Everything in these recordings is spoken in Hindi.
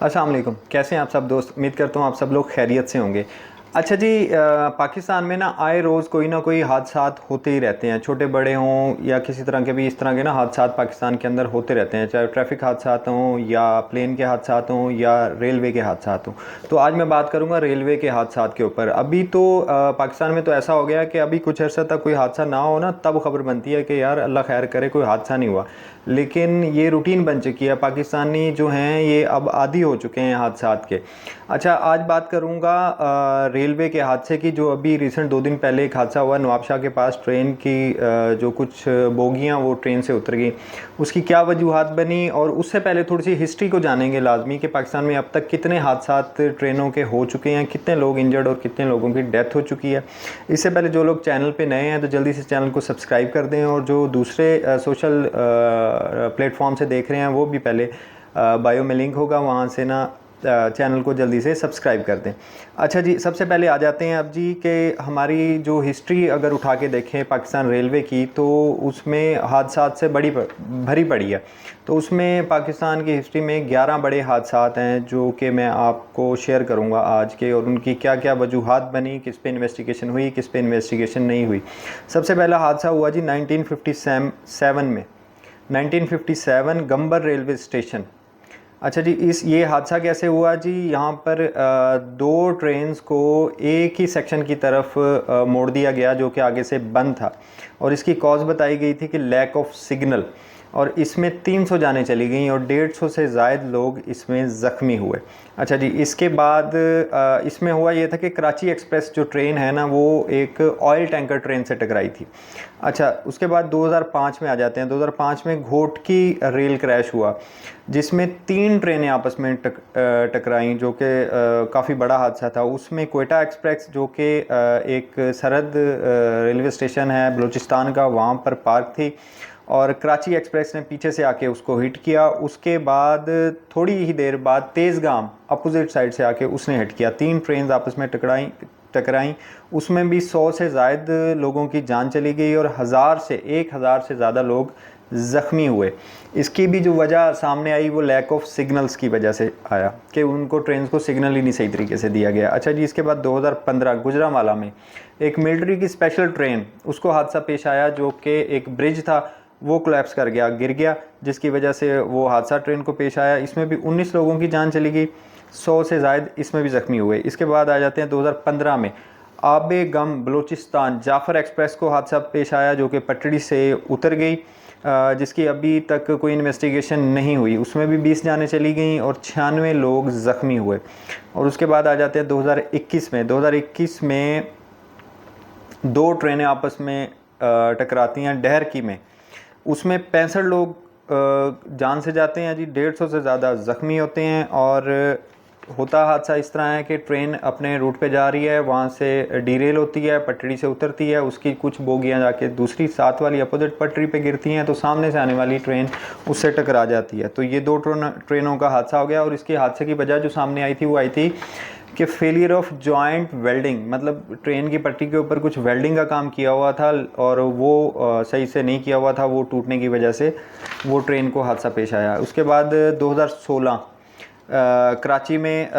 अस्सलाम वालेकुम। कैसे हैं आप सब दोस्त? उम्मीद करता हूँ आप सब लोग खैरियत से होंगे। अच्छा जी, पाकिस्तान में ना आए रोज़ कोई ना कोई हादसात होते ही रहते हैं, छोटे बड़े हों या किसी तरह के भी इस तरह के ना हादसात पाकिस्तान के अंदर होते रहते हैं, चाहे ट्रैफिक हादसात हों या प्लेन के हादसात हों या रेलवे के हादसात हों। तो आज मैं बात करूँगा रेलवे के हादसात के ऊपर। अभी तो पाकिस्तान में तो ऐसा हो गया है कि अभी कुछ अर्सा तक कोई हादसा ना हो ना तब खबर बनती है कि यार अल्लाह खैर करे कोई हादसा नहीं हुआ, लेकिन ये रूटीन बन चुकी है। पाकिस्तानी जो हैं ये अब आदी हो चुके हैं हादसात के। अच्छा, आज बात करूँगा रेलवे के हादसे की। जो अभी रिसेंट 2 दिन पहले एक हादसा हुआ नवाबशाह के पास, ट्रेन की जो कुछ बोगियाँ वो ट्रेन से उतर गई, उसकी क्या वजूहात बनी, और उससे पहले थोड़ी सी हिस्ट्री को जानेंगे लाजमी कि पाकिस्तान में अब तक कितने हादसात ट्रेनों के हो चुके हैं, कितने लोग इंजर्ड और कितने लोगों की डेथ हो चुकी है। इससे पहले जो लोग चैनल पे नए हैं तो जल्दी से चैनल को सब्सक्राइब कर दें, और जो दूसरे सोशल प्लेटफॉर्म से देख रहे हैं वो भी पहले बायो में लिंक होगा, वहाँ से ना चैनल को जल्दी से सब्सक्राइब कर दें। अच्छा जी, सबसे पहले आ जाते हैं अब जी कि हमारी जो हिस्ट्री अगर उठा के देखें पाकिस्तान रेलवे की, तो उसमें हादसात से भरी पड़ी है। तो उसमें पाकिस्तान की हिस्ट्री में 11 बड़े हादसात हैं जो कि मैं आपको शेयर करूंगा आज के, और उनकी क्या क्या वजूहात बनी, किस पे इन्वेस्टिगेशन हुई, किस पे इन्वेस्टिगेशन नहीं हुई। सबसे पहला हादसा हुआ जी 1957 में। 1957 गंबर रेलवे स्टेशन। अच्छा जी, ये हादसा कैसे हुआ जी? यहाँ पर दो ट्रेन्स को एक ही सेक्शन की तरफ मोड़ दिया गया जो कि आगे से बंद था, और इसकी कॉज बताई गई थी कि लैक ऑफ सिग्नल, और इसमें 300 जानें चली गई और 150 से ज़ायद लोग इसमें ज़ख्मी हुए। अच्छा जी, इसके बाद इसमें हुआ ये था कि कराची एक्सप्रेस जो ट्रेन है ना वो एक ऑयल टैंकर ट्रेन से टकराई थी। अच्छा, उसके बाद 2005 में आ जाते हैं। 2005 में घोटकी रेल क्रैश हुआ जिसमें 3 ट्रेनें आपस में टकराईं, जो कि काफ़ी बड़ा हादसा था। उसमें क्वेटा एक्सप्रेस जो कि एक सरहद रेलवे स्टेशन है बलूचिस्तान का, वहाँ पर पार्क थी, और कराची एक्सप्रेस ने पीछे से आके उसको हिट किया। उसके बाद थोड़ी ही देर बाद तेज़गाम अपोजिट साइड से आके उसने हिट किया। 3 ट्रेन आपस में टकराई। उसमें भी 100 से ज़ायद लोगों की जान चली गई और 1,000 से ज़्यादा लोग ज़ख्मी हुए। इसकी भी जो वजह सामने आई वो लैक ऑफ सिग्नल्स की वजह से आया कि उनको ट्रेन को सिग्नल ही नहीं सही तरीके से दिया गया। अच्छा जी, इसके बाद 2015 गुजरांवाला में एक मिलिट्री की स्पेशल ट्रेन, उसको हादसा पेश आया जो कि एक ब्रिज था वो कोलैप्स कर गया, गिर गया, जिसकी वजह से वो हादसा ट्रेन को पेश आया। इसमें भी 19 लोगों की जान चली गई, 100 से ज़ायद इसमें भी ज़ख्मी हुए। इसके बाद आ जाते हैं 2015 में आबे गम बलूचिस्तान जाफ़र एक्सप्रेस को हादसा पेश आया जो कि पटड़ी से उतर गई, जिसकी अभी तक कोई इन्वेस्टिगेशन नहीं हुई। उसमें भी 20 जानें चली गई और 96 लोग ज़ख्मी हुए। और उसके बाद आ जाते हैं 2021 में। 2021 में 2 ट्रेनें आपस में टकराती हैं डहरकी में, उसमें 65 लोग जान से जाते हैं जी, 150 से ज़्यादा ज़ख्मी होते हैं। और होता हादसा इस तरह है कि ट्रेन अपने रूट पे जा रही है, वहाँ से डीरेल होती है, पटड़ी से उतरती है, उसकी कुछ बोगियाँ जाके दूसरी साथ वाली अपोजिट पटरी पे गिरती हैं, तो सामने से आने वाली ट्रेन उससे टकरा जाती है। तो ये 2 ट्रेनों का हादसा हो गया। और इसके हादसे की वजह जो सामने आई थी वो आई थी कि फेलियर ऑफ जॉइंट वेल्डिंग, मतलब ट्रेन की पट्टी के ऊपर कुछ वेल्डिंग का काम किया हुआ था और वो सही से नहीं किया हुआ था, वो टूटने की वजह से वो ट्रेन को हादसा पेश आया। उसके बाद 2016 कराची में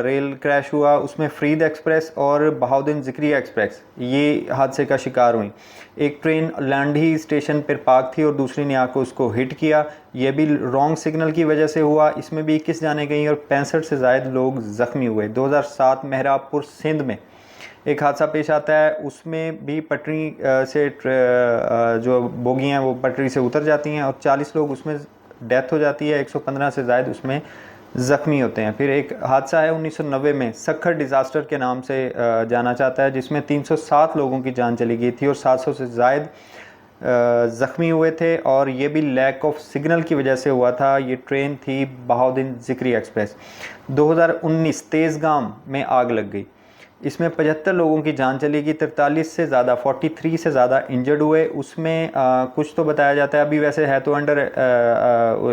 रेल क्रैश हुआ, उसमें फरीद एक्सप्रेस और बहाउद्दीन ज़िक्री एक्सप्रेस ये हादसे का शिकार हुई। एक ट्रेन लांडी स्टेशन पर पार्क थी और दूसरी ने आकर उसको हिट किया, यह भी रॉन्ग सिग्नल की वजह से हुआ। इसमें भी 21 जाने गई और 65 से ज़ायद लोग ज़ख्मी हुए। 2007 मेहराबपुर सिंध में एक हादसा पेश आता है, उसमें भी पटरी से जो बोगी हैं वो पटरी से उतर जाती हैं और 40 लोग उसमें डेथ हो जाती है, 115 से ज़ायद उसमें ज़ख्मी होते हैं। फिर एक हादसा है 1990 में, सखर डिज़ास्टर के नाम से जाना जाता है, जिसमें 307 लोगों की जान चली गई थी और 700 से ज़ायद ज़ख्मी हुए थे, और ये भी लैक ऑफ सिग्नल की वजह से हुआ था। ये ट्रेन थी बहाउद्दीन ज़िक्री एक्सप्रेस। 2019 तेज़गाम में आग लग गई, इसमें 75 लोगों की जान चली गई, 43 से ज़्यादा 43 से ज़्यादा इंजर्ड हुए। उसमें कुछ तो बताया जाता है, अभी वैसे है तो अंडर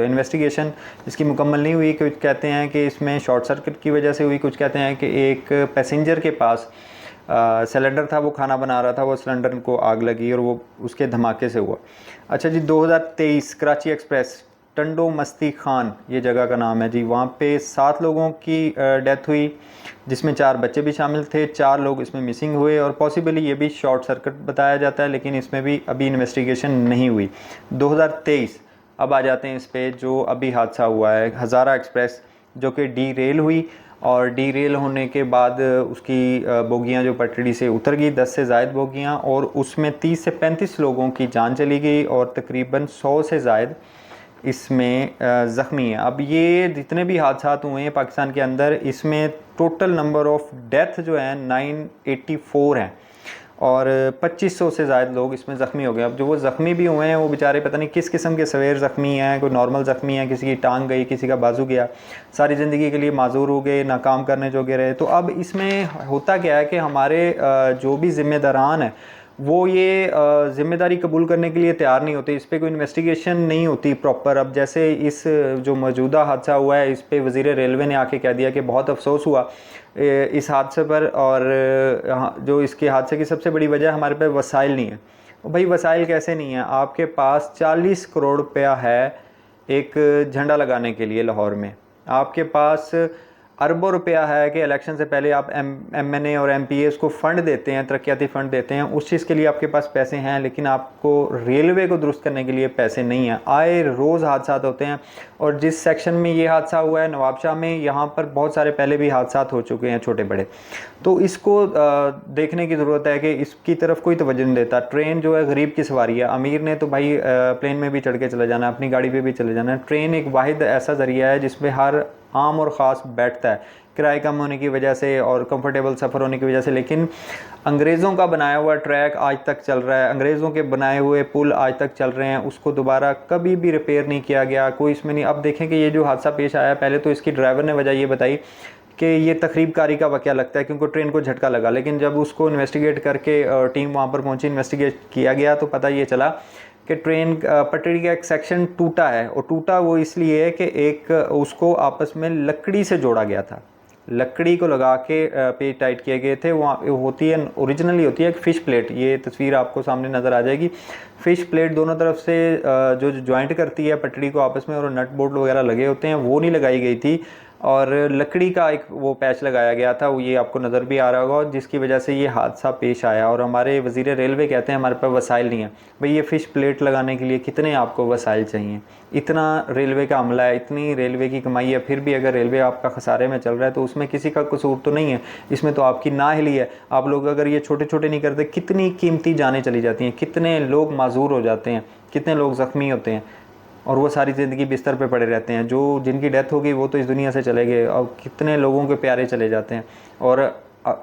इन्वेस्टिगेशन, इसकी मुकम्मल नहीं हुई। कुछ कहते हैं कि इसमें शॉर्ट सर्किट की वजह से हुई, कुछ कहते हैं कि एक पैसेंजर के पास सिलेंडर था, वो खाना बना रहा था, वो सिलेंडर को आग लगी और वो उसके धमाके से हुआ। अच्छा जी, 2023 कराची एक्सप्रेस टंडो मस्ती खान ये जगह का नाम है जी। वहाँ पे 7 लोगों की डेथ हुई, जिसमें 4 बच्चे भी शामिल थे। 4 लोग इसमें मिसिंग हुए और पॉसिबली ये भी शॉर्ट सर्किट बताया जाता है, लेकिन इसमें भी अभी इन्वेस्टिगेशन नहीं हुई। 2023 अब आ जाते हैं इस पे, जो अभी हादसा हुआ है हज़ारा एक्सप्रेस, जो कि डी रेल हुई और डी रेल होने के बाद उसकी बोगियाँ जो पटड़ी से उतर गई, 10 से ज़ायद बोगियाँ, और उसमें 30 से 35 लोगों की जान चली गई और तकरीबन 100 से ज़ायद इसमें ज़ख्मी है। अब ये जितने भी हादसा हुए हैं पाकिस्तान के अंदर, इसमें टोटल नंबर ऑफ़ डेथ जो है 984 हैं और 2500 से ज़ायद लोग इसमें ज़ख्मी हो गए। अब जो वो ज़ख्मी भी हुए हैं वो बेचारे पता नहीं किस किस्म के सवेर ज़ख्मी हैं, कोई नॉर्मल ज़ख्मी है, किसी की टांग गई, किसी का बाजू गया, सारी ज़िंदगी के लिए माजूर हो गए, ना काम करने जोगे रहे। तो अब इसमें होता क्या है कि हमारे जो भी ज़िम्मेदारान हैं वो ये ज़िम्मेदारी कबूल करने के लिए तैयार नहीं होते, इस पर कोई इन्वेस्टिगेशन नहीं होती प्रॉपर। अब जैसे इस जो मौजूदा हादसा हुआ है इस पर वज़ीर रेलवे ने आके कह दिया कि बहुत अफसोस हुआ इस हादसे पर, और जो इसके हादसे की सबसे बड़ी वजह हमारे पास वसाइल नहीं है। भाई वसाइल कैसे नहीं है? आपके पास 40 करोड़ रुपया है एक झंडा लगाने के लिए लाहौर में, आपके पास अरबों रुपया है कि इलेक्शन से पहले आप MNA और MPAs को फ़ंड देते हैं, तरक्याती फ़ंड देते हैं, उस चीज़ के लिए आपके पास पैसे हैं, लेकिन आपको रेलवे को दुरुस्त करने के लिए पैसे नहीं हैं। आए रोज़ हादसा होते हैं, और जिस सेक्शन में ये हादसा हुआ है नवाबशाह में, यहाँ पर बहुत सारे पहले भी हादसा हो चुके हैं छोटे बड़े। तो इसको देखने की ज़रूरत है कि इसकी तरफ कोई तवज्जो नहीं देता। ट्रेन जो है गरीब की सवारी है, अमीर ने तो भाई प्लेन में भी चढ़ के चले जाना है, अपनी गाड़ी पे भी चले जाना है। ट्रेन एक वाहिद ऐसा ज़रिया है जिसमें हर आम और ख़ास बैठता है, किराए कम होने की वजह से और कंफर्टेबल सफ़र होने की वजह से। लेकिन अंग्रेज़ों का बनाया हुआ ट्रैक आज तक चल रहा है, अंग्रेज़ों के बनाए हुए पुल आज तक चल रहे हैं, उसको दोबारा कभी भी रिपेयर नहीं किया गया, कोई इसमें नहीं। अब देखें कि ये जो हादसा पेश आया, पहले तो इसकी ड्राइवर ने वजह ये बताई कि ये तकरीबकारी का वाक़या लगता है क्योंकि ट्रेन को झटका लगा, लेकिन जब उसको इन्वेस्टिगेट करके टीम वहाँ पर पहुँची, इन्वेस्टिगेट किया गया तो पता ये चला कि ट्रेन पटड़ी का एक सेक्शन टूटा है, और टूटा वो इसलिए है कि एक उसको आपस में लकड़ी से जोड़ा गया था, लकड़ी को लगा के पेज टाइट किए गए थे। वहाँ होती है ओरिजिनली होती है एक फ़िश प्लेट, ये तस्वीर आपको सामने नज़र आ जाएगी। फ़िश प्लेट दोनों तरफ से जो जॉइंट करती है पटड़ी को आपस में, और नट बोल्ट वगैरह लगे होते हैं, वो नहीं लगाई गई थी, और लकड़ी का एक वो पैच लगाया गया था, वो ये आपको नज़र भी आ रहा होगा, जिसकी वजह से ये हादसा पेश आया। और हमारे वज़ीर रेलवे कहते हैं हमारे पास वसाइल नहीं है। भाई ये फ़िश प्लेट लगाने के लिए कितने आपको वसाइल चाहिए? इतना रेलवे का अमला है, इतनी रेलवे की कमाई है, फिर भी अगर रेलवे आपका खसारे में चल रहा है तो उसमें किसी का कसूर तो नहीं है, इसमें तो आपकी नाअहली है। आप लोग अगर ये छोटे छोटे नहीं करते, कितनी कीमती जानें चली जाती हैं, कितने लोग माजूर हो जाते हैं, कितने लोग ज़ख्मी होते हैं, और वो सारी ज़िंदगी बिस्तर पे पड़े रहते हैं। जो जिनकी डेथ हो गई वो तो इस दुनिया से चले गए, और कितने लोगों के प्यारे चले जाते हैं, और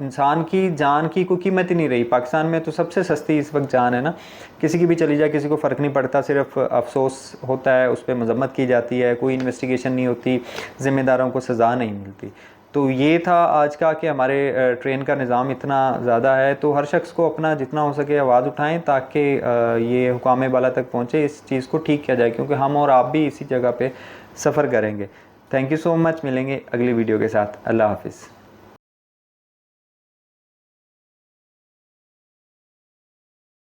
इंसान की जान की कोई कीमत ही नहीं रही। पाकिस्तान में तो सबसे सस्ती इस वक्त जान है ना, किसी की भी चली जाए किसी को फ़र्क नहीं पड़ता, सिर्फ अफसोस होता है, उस पर मजम्मत की जाती है, कोई इन्वेस्टिगेशन नहीं होती, ज़िम्मेदारों को सज़ा नहीं मिलती। तो ये था आज का कि हमारे ट्रेन का निज़ाम इतना ज़्यादा है, तो हर शख्स को अपना जितना हो सके आवाज़ उठाएं ताकि ये हुकाम बाला तक पहुँचे, इस चीज़ को ठीक किया जाए, क्योंकि हम और आप भी इसी जगह पे सफ़र करेंगे। थैंक यू सो मच, मिलेंगे अगली वीडियो के साथ। अल्लाह हाफिज़।